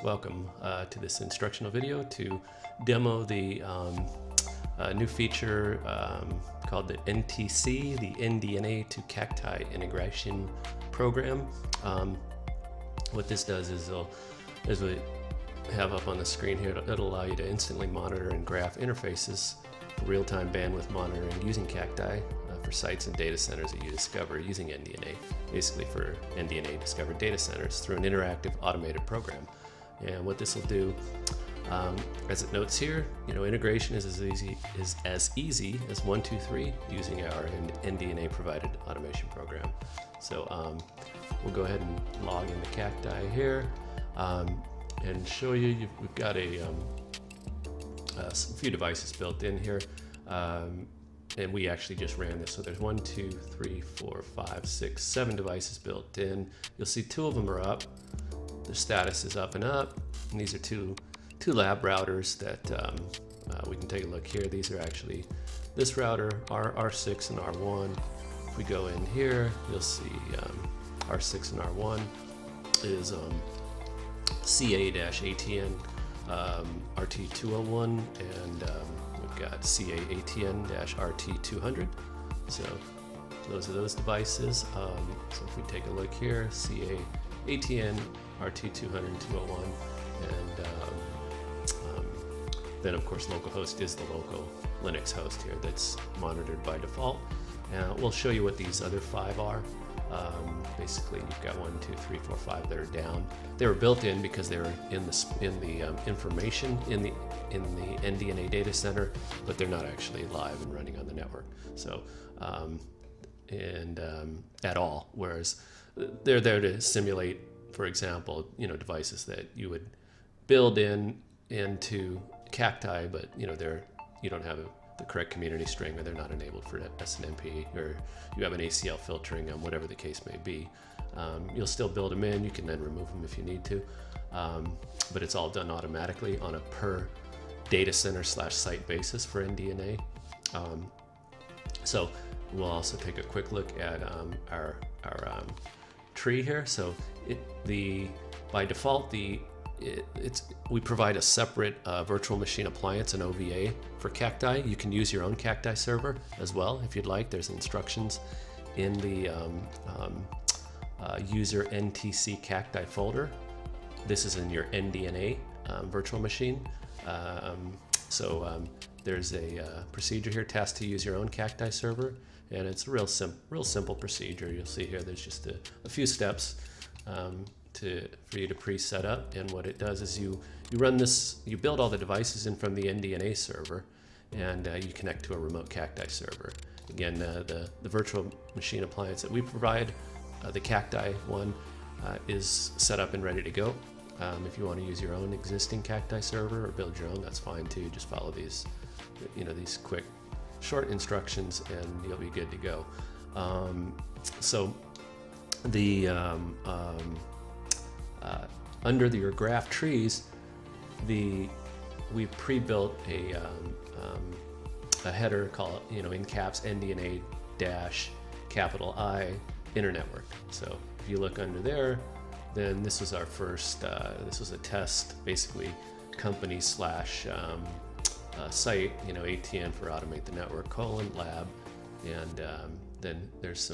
Welcome to this instructional video to demo the new feature called the NTC, the NDNA to Cacti integration program. What this does is, as we have up on the screen here, it'll allow you to instantly monitor and graph interfaces for real-time bandwidth monitoring using Cacti for sites and data centers that you discover using NDNA, basically for NDNA discovered data centers through an interactive automated program. And what this will do, as it notes here, integration is as easy as 1, 2, 3 using our NDNA provided automation program. So we'll go ahead and log into Cacti here and show you. We've got a few devices built in here, and we actually just ran this. So there's 1, 2, 3, 4, 5, 6, 7 devices built in. You'll see 2 of them are up. The status is up, and these are two lab routers that we can take a look here. These are actually this router, R6 and R1. If we go in here, you'll see R6 and R1 is CA-ATN RT201, and we've got CA-ATN-RT200. So those are those devices. So if we take a look here, CA-ATN RT200 and 201, and then of course localhost is the local Linux host here that's monitored by default. We'll show you what these other 5 are. Basically, you've got 1, 2, 3, 4, 5 that are down. They were built in because they were in the information in the NDNA data center, but they're not actually live and running on the network. So at all. Whereas they're there to simulate, for example, devices that you would build into Cacti, but you don't have the correct community string, or they're not enabled for SNMP, or you have an ACL filtering, whatever the case may be. You'll still build them in. You can then remove them if you need to, but it's all done automatically on a per data center / site basis for NDNA. So we'll also take a quick look at our tree here. So by default, we provide a separate virtual machine appliance, an OVA, for Cacti. You can use your own Cacti server as well if you'd like. There's instructions in the user NTC Cacti folder. This is in your NDNA virtual machine. There's a procedure here, task to use your own Cacti server, and it's a real simple procedure. You'll see here there's just a few steps for you to pre-set up, and what it does is you run this, you build all the devices in from the NDNA server, and you connect to a remote Cacti server. Again, the virtual machine appliance that we provide, the Cacti one, is set up and ready to go. If you want to use your own existing Cacti server or build your own, that's fine too. Just follow these quick, short instructions, and you'll be good to go. Under your graph trees, we pre-built a header called, in caps, NDNA -I internetwork. So if you look under there, then this was our first, this was a test, basically company / site, ATN for automate the network, lab, and then there's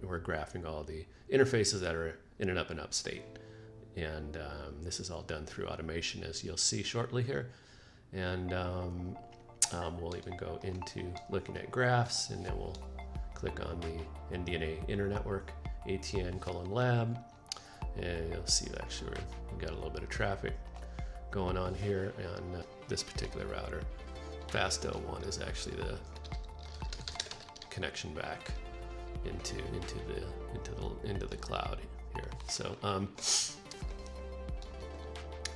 we're graphing all the interfaces that are in an up state. And this is all done through automation, as you'll see shortly here. And we'll even go into looking at graphs, and then we'll click on the NDNA internetwork, ATN :lab, and you'll see that actually we've got a little bit of traffic going on here on this particular router. Fast01 is actually the connection back into the cloud here. So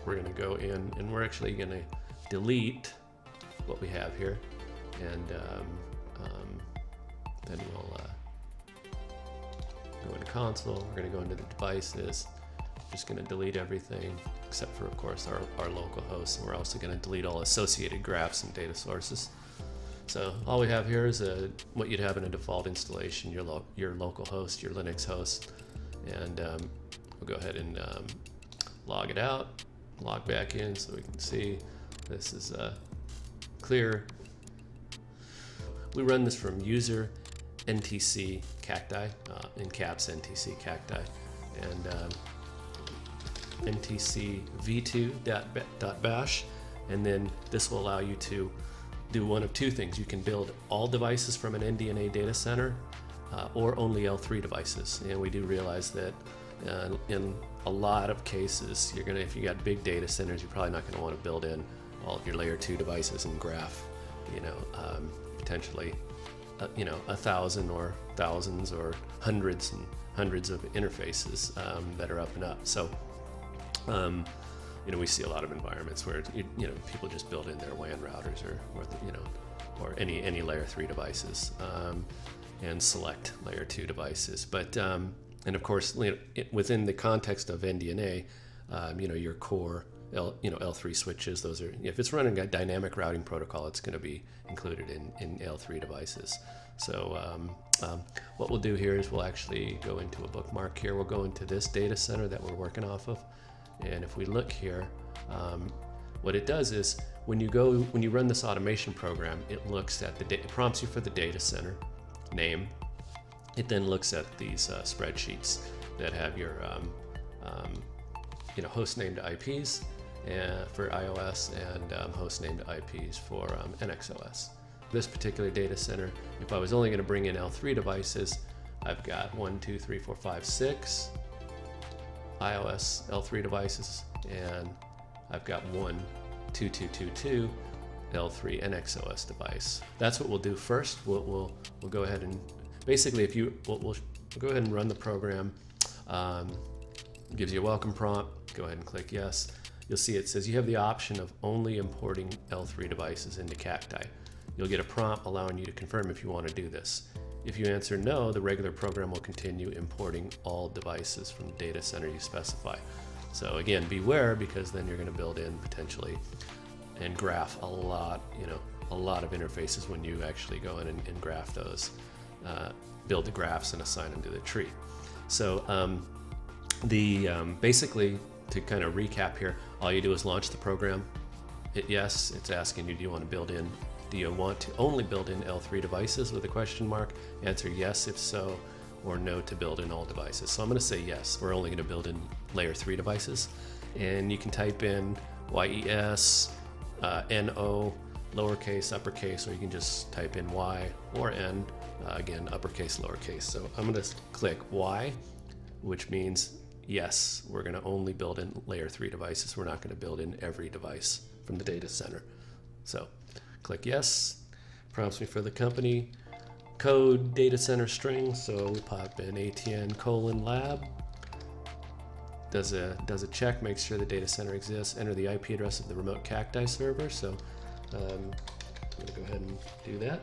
we're going to go in, and we're actually going to delete what we have here, and then we'll go into console. We're going to go into the devices. Just going to delete everything except for, of course, our local host, and we're also going to delete all associated graphs and data sources. So all we have here is what you'd have in a default installation, your local host, your Linux host, and we'll go ahead and log it out. log back in so we can see this is clear. We run this from user NTC Cacti, in caps NTC Cacti, and NTC v2.bash, and then this will allow you to do one of two things. You can build all devices from an NDNA data center, or only L3 devices. And we do realize that in a lot of cases, if you got big data centers, you're probably not going to want to build in all of your layer 2 devices and graph, potentially, 1,000 or thousands or hundreds and hundreds of interfaces that are up and up. So, we see a lot of environments where people just build in their WAN routers or any layer 3 devices and select layer 2 devices. But and of course, within the context of NDNA, your core L3 switches, those are, if it's running a dynamic routing protocol, it's going to be included in L3 devices. So what we'll do here is we'll actually go into a bookmark here. We'll go into this data center that we're working off of. And if we look here, what it does is when you run this automation program, it looks at it prompts you for the data center name. It then looks at these spreadsheets that have your host named IPs for iOS and host named IPs for NXOS. This particular data center, if I was only going to bring in L3 devices, I've got 1, 2, 3, 4, 5, 6 iOS L3 devices, and I've got 1, 2, 2, 2, 2 L3 NXOS device. That's what we'll do first. We'll go ahead and basically, we'll go ahead and run the program. Gives you a welcome prompt. Go ahead and click yes. You'll see it says you have the option of only importing L3 devices into Cacti. You'll get a prompt allowing you to confirm if you want to do this. If you answer no, the regular program will continue importing all devices from the data center you specify. So again, beware, because then you're going to build in potentially and graph a lot of interfaces when you actually go in and graph those, build the graphs and assign them to the tree. So basically, to kind of recap here, all you do is launch the program. Hit yes. It's asking you, do you want to build in? Do you want to only build in L3 devices with a question mark? Answer yes if so, or no to build in all devices. So I'm going to say yes. We're only going to build in layer 3 devices, and you can type in YES, NO, lowercase, uppercase, or you can just type in Y or N, again, uppercase, lowercase. So I'm going to click Y, which means yes, we're going to only build in layer 3 devices. We're not going to build in every device from the data center. So click yes, prompts me for the company code data center string. So we pop in ATN:lab, does a check, makes sure the data center exists, enter the IP address of the remote Cacti server. So I'm going to go ahead and do that.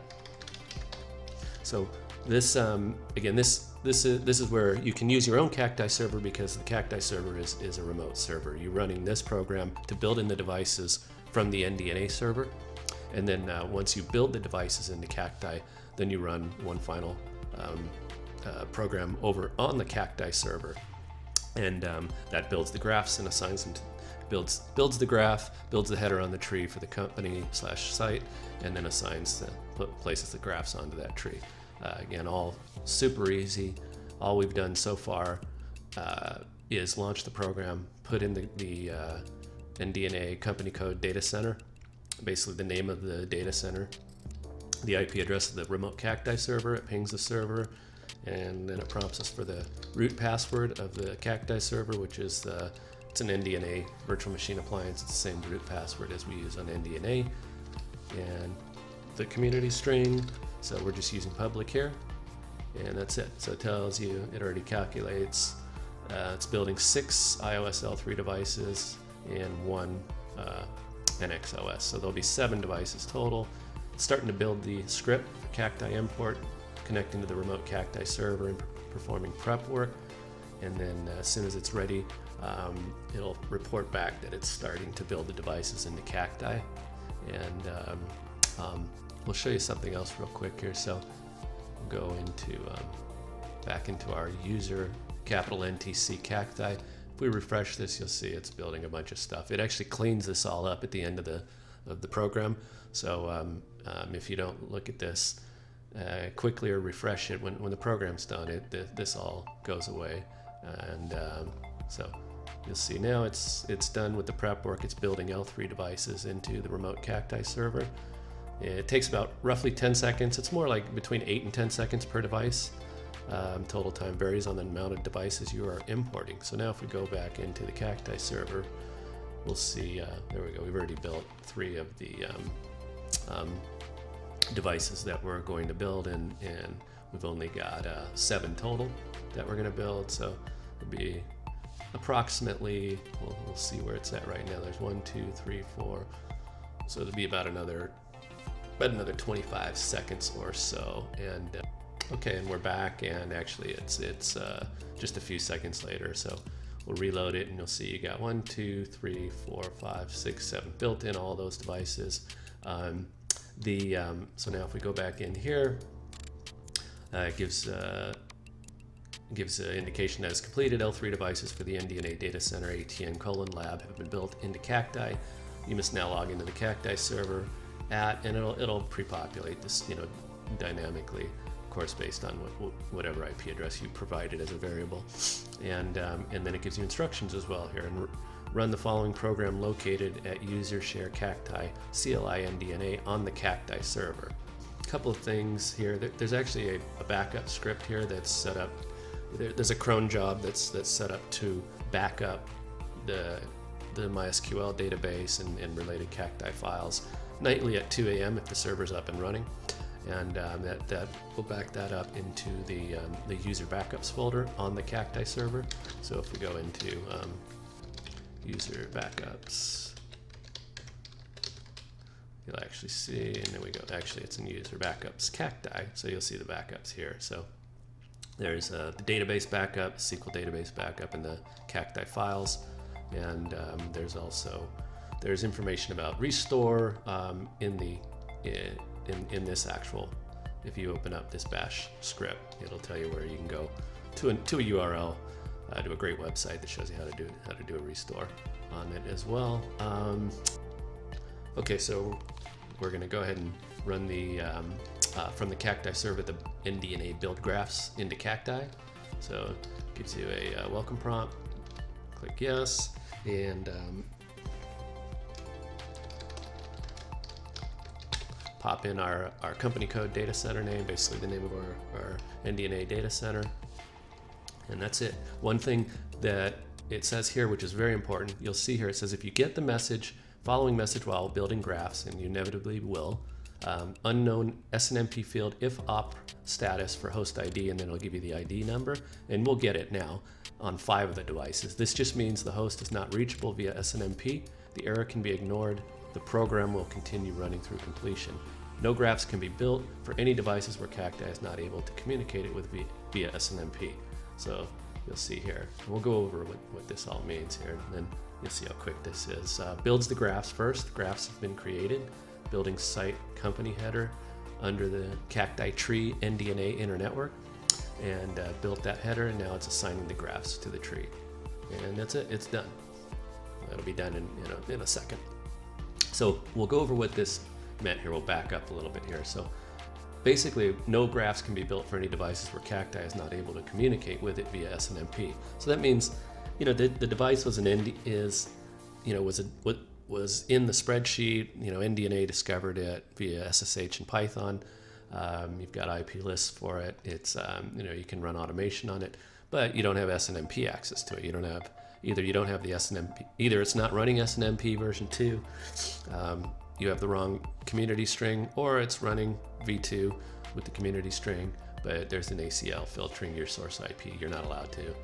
So this, again, this is where you can use your own Cacti server, because the Cacti server is a remote server. You're running this program to build in the devices from the NDNA server. And then once you build the devices into Cacti, then you run one final program over on the Cacti server. And that builds the graphs and assigns them to, builds the graph, builds the header on the tree for the company/site, and then assigns places the graphs onto that tree. Again, all super easy. All we've done so far is launch the program, put in the NDNA company code data center, basically the name of the data center, the IP address of the remote Cacti server. It pings the server, and then it prompts us for the root password of the Cacti server, which is it's an NDNA virtual machine appliance. It's the same root password as we use on NDNA, and the community string. So we're just using public here, and that's it. So it tells you, it already calculates. It's building 6 iOS L3 devices and 1 NXOS. So there'll be 7 devices total. It's starting to build the script for Cacti import, connecting to the remote Cacti server and performing prep work. And then as soon as it's ready, it'll report back that it's starting to build the devices into Cacti. And we'll show you something else real quick here. So we'll go into back into our user capital NTC Cacti. if we refresh this, you'll see it's building a bunch of stuff. It actually cleans this all up at the end of the program. So if you don't look at this quickly or refresh it when the program's done, this all goes away. And so you'll see now it's done with the prep work. It's building L3 devices into the remote Cacti server. It takes about roughly 10 seconds. It's more like between 8 and 10 seconds per device. Total time varies on the amount of devices you are importing. So now if we go back into the Cacti server, we'll see, there we go, we've already built 3 of the devices that we're going to build, and we've only got 7 total that we're going to build. So it'll be approximately, we'll see where it's at right now. There's 1, 2, 3, 4. So it'll be about another 25 seconds or so. And okay, and we're back, and actually it's just a few seconds later. So we'll reload it, and you'll see you got 1, 2, 3, 4, 5, 6, 7 built in, all those devices. So now if we go back in here, it gives an indication that it's completed. L3 devices for the NDNA data center ATN : lab have been built into Cacti. You must now log into the Cacti server and it'll pre-populate this, dynamically, of course, based on whatever IP address you provided as a variable. And then it gives you instructions as well here. And run the following program located at user share Cacti CLI NDNA on the Cacti server. A couple of things here. There's actually a backup script here that's set up. There's a cron job that's set up to back up the MySQL database and related Cacti files nightly at 2 a.m. if the server's up and running. And that will back that up into the user backups folder on the Cacti server. So if we go into user backups, you'll actually see, and there we go. Actually, it's in user backups Cacti, so you'll see the backups here. So there's the database backup, SQL database backup, and the Cacti files, and there's information about restore in this actual. If you open up this bash script, it'll tell you where you can go to a URL. To a great website that shows you how to do a restore on it as well. Okay, so we're going to go ahead and run the from the Cacti server the NDNA build graphs into Cacti. So it gives you a welcome prompt. Click yes, and pop in our company code data center name, basically the name of our NDNA data center. And that's it. One thing that it says here, which is very important, you'll see here, it says if you get the following message while building graphs, and you inevitably will, unknown SNMP field if op status for host ID, and then it'll give you the ID number, and we'll get it now on 5 of the devices. This just means the host is not reachable via SNMP. The error can be ignored. The program will continue running through completion. No graphs can be built for any devices where Cacti is not able to communicate it with via SNMP. So you'll see here, and we'll go over what this all means here, and then you'll see how quick this is. Builds the graphs first. Graphs have been created. Building site company header under the Cacti tree NDNA inner network, and built that header, and now it's assigning the graphs to the tree. And that's it, it's done. That'll be done in a second. So we'll go over what this meant here. We'll back up a little bit here. So basically, no graphs can be built for any devices where Cacti is not able to communicate with it via SNMP. So that means, the device was was in the spreadsheet. NDNA discovered it via SSH and Python. You've got IP lists for it. It's you can run automation on it, but you don't have SNMP access to it. You don't have the SNMP. Either it's not running SNMP version 2. You have the wrong community string, or it's running v2 with the community string, but there's an ACL filtering your source IP. You're not allowed to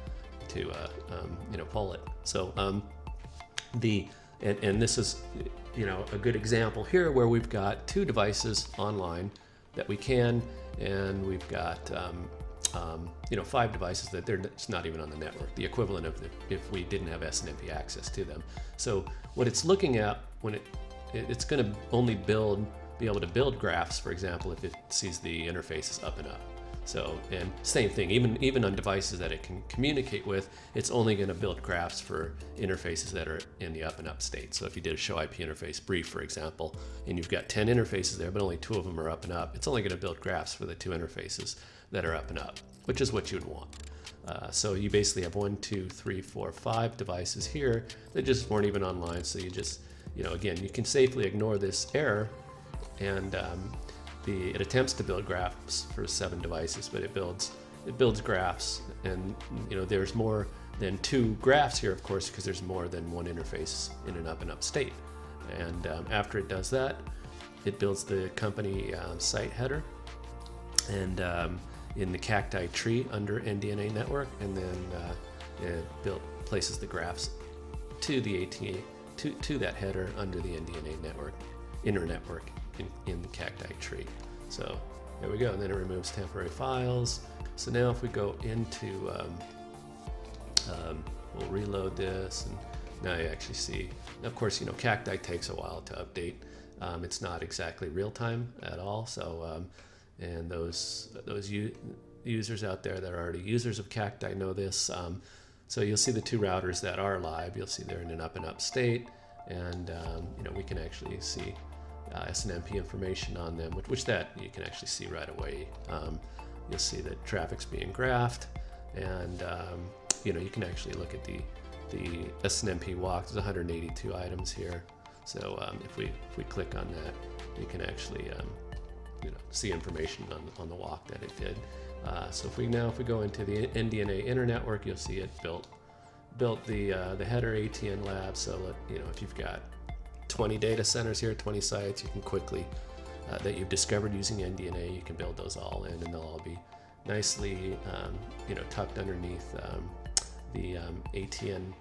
pull it. So and this is a good example here where we've got 2 devices online that we can, and we've got 5 devices that they're just not even on the network. The equivalent of if we didn't have SNMP access to them. So what it's looking at when it's going to only be able to build graphs, for example, if it sees the interface is up and up. So, and same thing, even on devices that it can communicate with, it's only going to build graphs for interfaces that are in the up and up state. So if you did a show IP interface brief, for example, and you've got 10 interfaces there, but only 2 of them are up and up, it's only going to build graphs for the 2 interfaces that are up and up, which is what you'd want. So you basically have 1, 2, 3, 4, 5 devices here that just weren't even online. So you just, again, you can safely ignore this error, and it attempts to build graphs for 7 devices, but it builds graphs, and there's more than 2 graphs here, of course, because there's more than 1 interface in an up and up state. And after it does that, it builds the company site header, and in the Cacti tree under NDNA network, and then it places the graphs to the ATA to that header under the NDNA network, inner network in the Cacti tree. So there we go, and then it removes temporary files. So now if we go into, we'll reload this, and now you actually see, of course, Cacti takes a while to update. It's not exactly real time at all. So, and those users out there that are already users of Cacti know this. So you'll see the 2 routers that are live. You'll see they're in an up and up state, and we can actually see SNMP information on them, which that you can actually see right away. You'll see that traffic's being graphed, and you can actually look at the SNMP walk. There's 182 items here. So if we click on that, you can actually see information on the walk that it did. So if we go into the NDNA inner network, you'll see it built the header ATN lab. So if you've got 20 data centers here, 20 sites, you can quickly that you've discovered using NDNA, you can build those all in, and they'll all be nicely tucked underneath the ATN.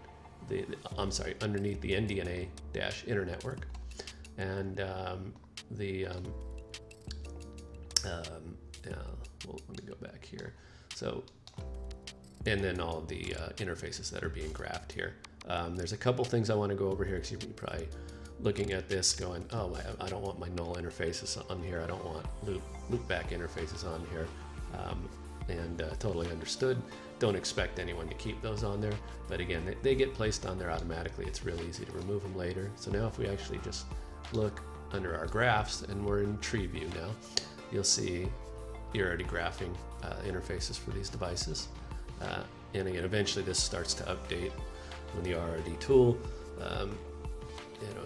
Underneath the NDNA-inner network, and well, let me go back here. So, and then all of the interfaces that are being graphed here. There's a couple things I want to go over here, because you're probably looking at this going, oh, I don't want my null interfaces on here. I don't want loopback interfaces on here. And totally understood. Don't expect anyone to keep those on there, but again, they get placed on there automatically. It's real easy to remove them later. So now if we actually just look under our graphs, and we're in tree view now, you'll see you're already graphing interfaces for these devices. And again, eventually this starts to update when the RRD tool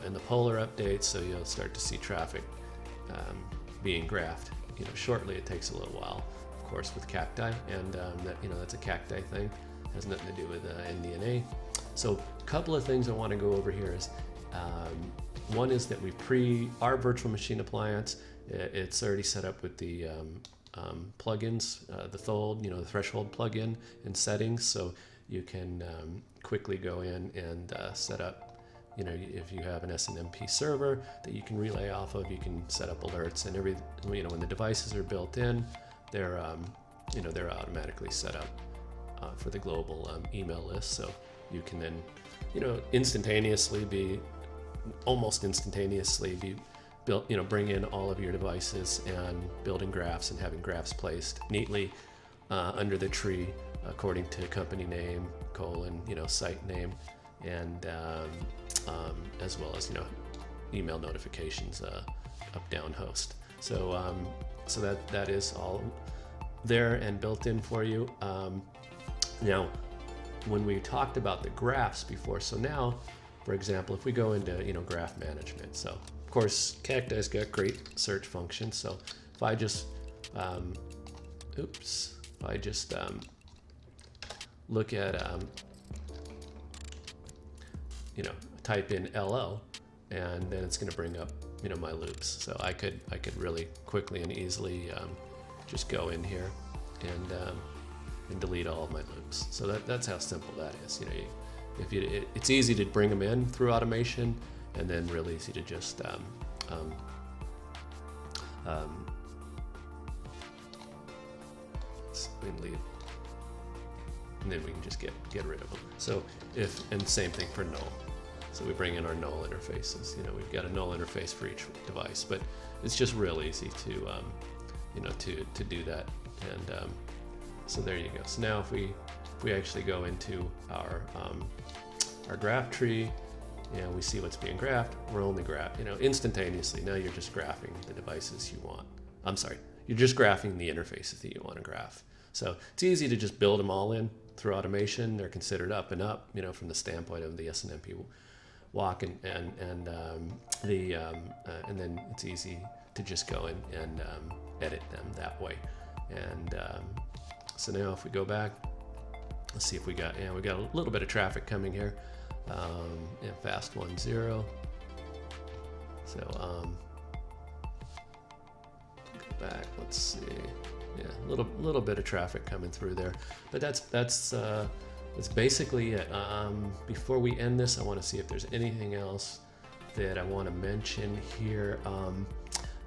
and the polar updates, so you'll start to see traffic being graphed. Shortly. It takes a little while, of course, with Cacti, and that's a Cacti thing. It has nothing to do with NDNA. So a couple of things I want to go over here is, one is that our virtual machine appliance, it's already set up with the plugins, the threshold plugin and settings, so you can quickly go in and set up, if you have an SNMP server that you can relay off of, you can set up alerts, and when the devices are built in, they're automatically set up for the global email list. So you can then, almost instantaneously be built, bring in all of your devices and building graphs and having graphs placed neatly under the tree according to company name, site name, and as well as email notifications up down host. So that is all there and built in for you. Now, when we talked about the graphs before, so now, for example, if we go into graph management, so of course Cacti's got great search functions. So if I just look at type in LO, and then it's going to bring up my loops. So I could really quickly and easily just go in here and delete all of my loops. So that's how simple that is. It's easy to bring them in through automation, and then really easy to just leave, and then we can just get rid of them. So and same thing for null. So we bring in our null interfaces. We've got a null interface for each device, but it's just real easy to to do that And so there you go. So now if we actually go into our graph tree, and we see what's being graphed, we're only instantaneously. Now you're just graphing the devices you want. I'm sorry, you're just graphing the interfaces that you want to graph. So it's easy to just build them all in through automation. They're considered up and up, from the standpoint of the SNMP walk, and then it's easy to just go in and edit them that way. And so now if we go back, let's see if we got a little bit of traffic coming here. And fast 10. So go back. Let's see. Yeah, a little bit of traffic coming through there, but that's basically it. Before we end this, I want to see if there's anything else that I want to mention here.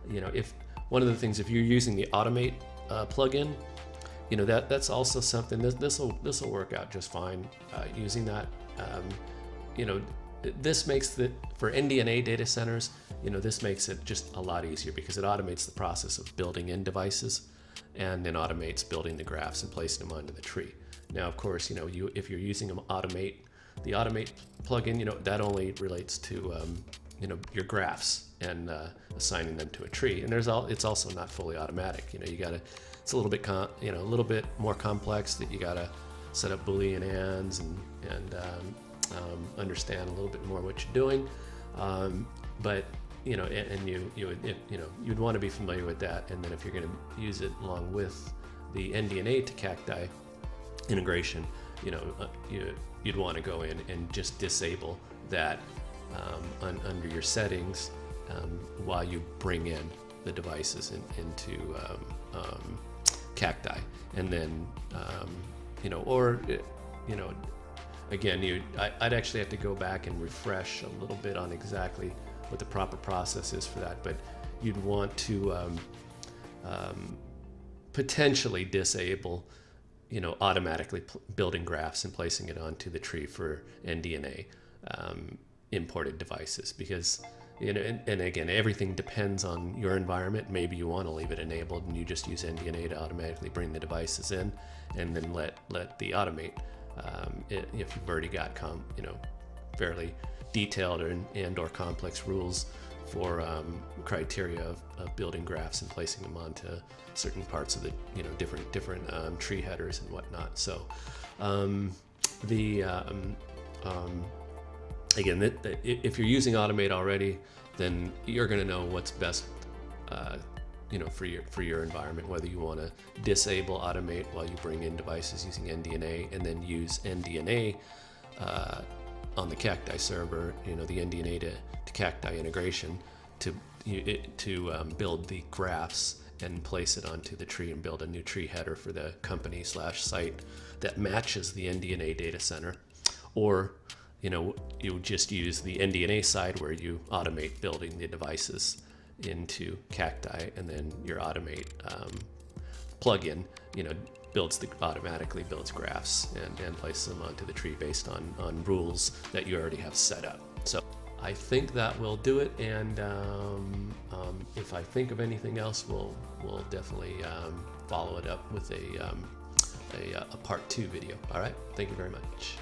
If one of the things, if you're using the Automate plugin, that's also something. This will work out just fine using that. This makes for NDNA data centers, this makes it just a lot easier because it automates the process of building in devices, and then automates building the graphs and placing them onto the tree. Now, of course, if you're using the Automate plugin, that only relates to your graphs and assigning them to a tree. And it's also not fully automatic. It's a little bit a little bit more complex, that you gotta set up Boolean ands and understand a little bit more what you're doing. But you'd want to be familiar with that. And then if you're going to use it along with the NDNA to Cacti integration, you'd want to go in and just disable that under your settings while you bring in the devices into Cacti. And then again, I'd actually have to go back and refresh a little bit on exactly what the proper process is for that, but you'd want to potentially disable, automatically building graphs and placing it onto the tree for NDNA imported devices, because and again, everything depends on your environment. Maybe you want to leave it enabled and you just use NDNA to automatically bring the devices in, and then let the Automate. If you've already got fairly detailed or complex rules for criteria of building graphs and placing them onto certain parts of the different tree headers and whatnot. So again, if you're using Automate already, then you're going to know what's best for your environment, whether you want to disable Automate while you bring in devices using NDNA, and then use NDNA on the Cacti server, the NDNA to Cacti integration to build the graphs and place it onto the tree and build a new tree header for the company/site that matches the NDNA data center. Or you just use the NDNA side where you automate building the devices into Cacti, and then your Automate plugin, automatically builds graphs and places them onto the tree based on rules that you already have set up. So I think that will do it, and if I think of anything else, we'll definitely follow it up with a part 2 video. All right, thank you very much.